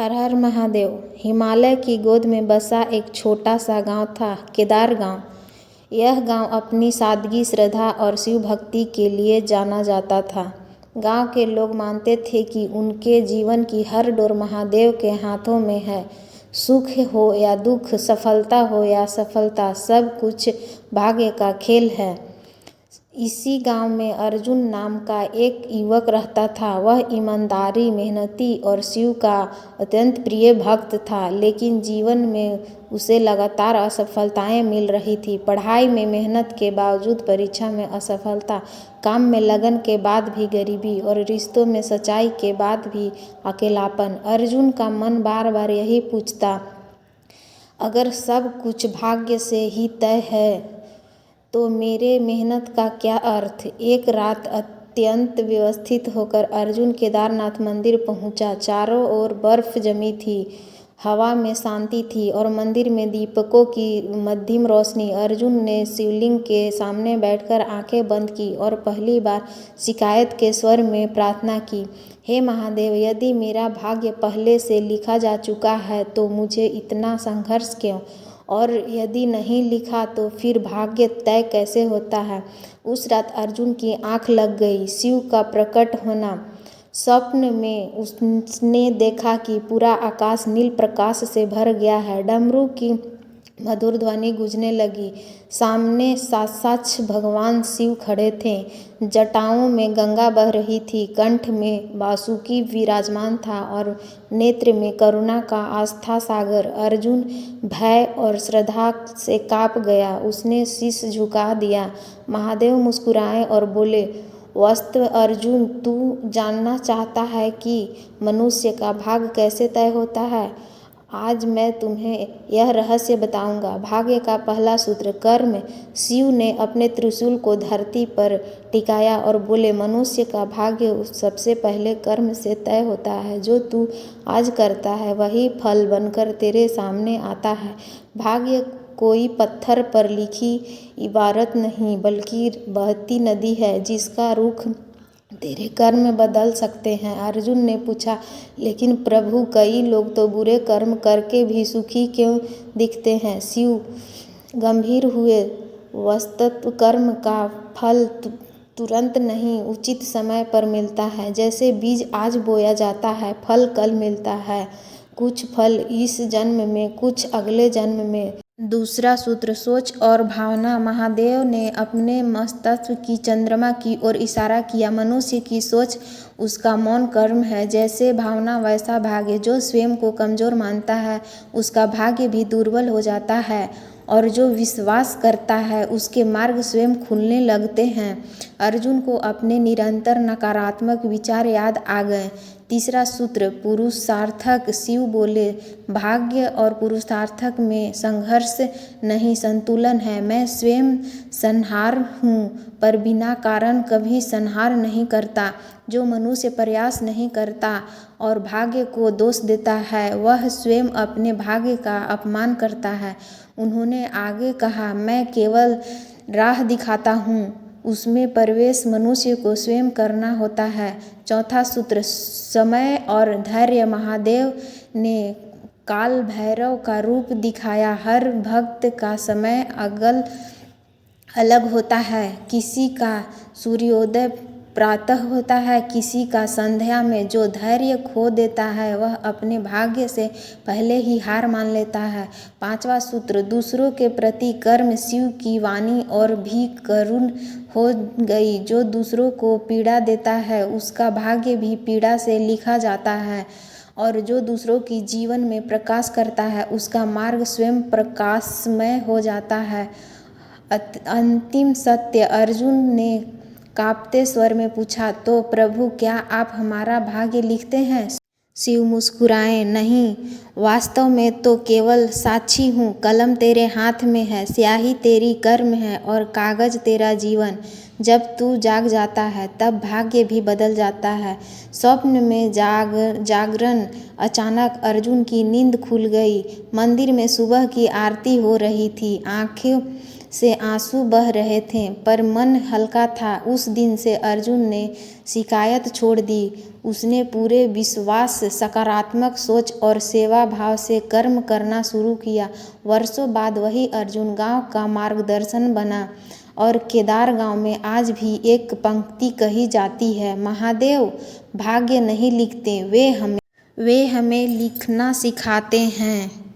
हर हर महादेव। हिमालय की गोद में बसा एक छोटा सा गांव था, केदार गांव। यह गांव अपनी सादगी, श्रद्धा और शिव भक्ति के लिए जाना जाता था। गांव के लोग मानते थे कि उनके जीवन की हर डोर महादेव के हाथों में है। सुख हो या दुख, सफलता हो या असफलता, सब कुछ भाग्य का खेल है। इसी गांव में अर्जुन नाम का एक युवक रहता था। वह ईमानदारी, मेहनती और शिव का अत्यंत प्रिय भक्त था, लेकिन जीवन में उसे लगातार असफलताएं मिल रही थी। पढ़ाई में मेहनत के बावजूद परीक्षा में असफलता, काम में लगन के बाद भी गरीबी और रिश्तों में सच्चाई के बाद भी अकेलापन। अर्जुन का मन बार बार यही पूछता, अगर सब कुछ भाग्य से ही तय है तो मेरे मेहनत का क्या अर्थ। एक रात अत्यंत व्यवस्थित होकर अर्जुन केदारनाथ मंदिर पहुंचा। चारों ओर बर्फ जमी थी, हवा में शांति थी और मंदिर में दीपकों की मध्यम रोशनी। अर्जुन ने शिवलिंग के सामने बैठकर आंखें बंद की और पहली बार शिकायत के स्वर में प्रार्थना की, हे महादेव, यदि मेरा भाग्य पहले से लिखा जा चुका है तो मुझे इतना संघर्ष क्यों, और यदि नहीं लिखा तो फिर भाग्य तय कैसे होता है। उस रात अर्जुन की आंख लग गई। शिव का प्रकट होना। स्वप्न में उसने देखा कि पूरा आकाश नील प्रकाश से भर गया है। डमरू की मधुर ध्वनि गूंजने लगी। सामने साक्षात भगवान शिव खड़े थे। जटाओं में गंगा बह रही थी, कंठ में वासुकी विराजमान था और नेत्र में करुणा का आस्था सागर। अर्जुन भय और श्रद्धा से काँप गया। उसने शीश झुका दिया। महादेव मुस्कुराए और बोले, वास्तव अर्जुन, तू जानना चाहता है कि मनुष्य का भाग्य कैसे तय होता है। आज मैं तुम्हें यह रहस्य बताऊंगा। भाग्य का पहला सूत्र कर्म। शिव ने अपने त्रिशूल को धरती पर टिकाया और बोले, मनुष्य का भाग्य सबसे पहले कर्म से तय होता है। जो तू आज करता है वही फल बनकर तेरे सामने आता है। भाग्य कोई पत्थर पर लिखी इबारत नहीं, बल्कि बहती नदी है जिसका रुख तेरे कर्म बदल सकते हैं। अर्जुन ने पूछा, लेकिन प्रभु, कई लोग तो बुरे कर्म करके भी सुखी क्यों दिखते हैं। शिव गंभीर हुए, वस्तुतः कर्म का फल तुरंत नहीं, उचित समय पर मिलता है। जैसे बीज आज बोया जाता है, फल कल मिलता है। कुछ फल इस जन्म में, कुछ अगले जन्म में। दूसरा सूत्र सोच और भावना। महादेव ने अपने मस्तक की चंद्रमा की ओर इशारा किया। मनुष्य की सोच उसका मौन कर्म है। जैसे भावना वैसा भाग्य। जो स्वयं को कमजोर मानता है उसका भाग्य भी दुर्बल हो जाता है, और जो विश्वास करता है उसके मार्ग स्वयं खुलने लगते हैं। अर्जुन को अपने निरंतर नकारात्मक विचार याद आ गए। तीसरा सूत्र पुरुषार्थक। शिव बोले, भाग्य और पुरुषार्थक में संघर्ष नहीं, संतुलन है। मैं स्वयं संहार हूँ, पर बिना कारण कभी संहार नहीं करता। जो मनुष्य प्रयास नहीं करता और भाग्य को दोष देता है, वह स्वयं अपने भाग्य का अपमान करता है। उन्होंने आगे कहा, मैं केवल राह दिखाता हूँ, उसमें प्रवेश मनुष्य को स्वयं करना होता है। चौथा सूत्र समय और धैर्य। महादेव ने काल भैरव का रूप दिखाया। हर भक्त का समय अलग होता है। किसी का सूर्योदय प्रातः होता है, किसी का संध्या में। जो धैर्य खो देता है वह अपने भाग्य से पहले ही हार मान लेता है। पांचवा सूत्र दूसरों के प्रति कर्म। शिव की वाणी और भी करुण हो गई। जो दूसरों को पीड़ा देता है उसका भाग्य भी पीड़ा से लिखा जाता है, और जो दूसरों की जीवन में प्रकाश करता है उसका मार्ग स्वयं प्रकाशमय हो जाता है। अंतिम सत्य। अर्जुन ने कांपते स्वर में पूछा, तो प्रभु, क्या आप हमारा भाग्य लिखते हैं। शिव मुस्कुराए, नहीं, वास्तव में तो केवल साक्षी हूँ। कलम तेरे हाथ में है, स्याही तेरी कर्म है और कागज तेरा जीवन। जब तू जाग जाता है तब भाग्य भी बदल जाता है। स्वप्न में जागरण। अचानक अर्जुन की नींद खुल गई। मंदिर में सुबह की आरती हो रही थी। आंखें से आंसू बह रहे थे, पर मन हल्का था। उस दिन से अर्जुन ने शिकायत छोड़ दी। उसने पूरे विश्वास, सकारात्मक सोच और सेवा भाव से कर्म करना शुरू किया। वर्षों बाद वही अर्जुन गांव का मार्गदर्शन बना और केदार गांव में आज भी एक पंक्ति कही जाती है, महादेव भाग्य नहीं लिखते, वे हमें लिखना सिखाते हैं।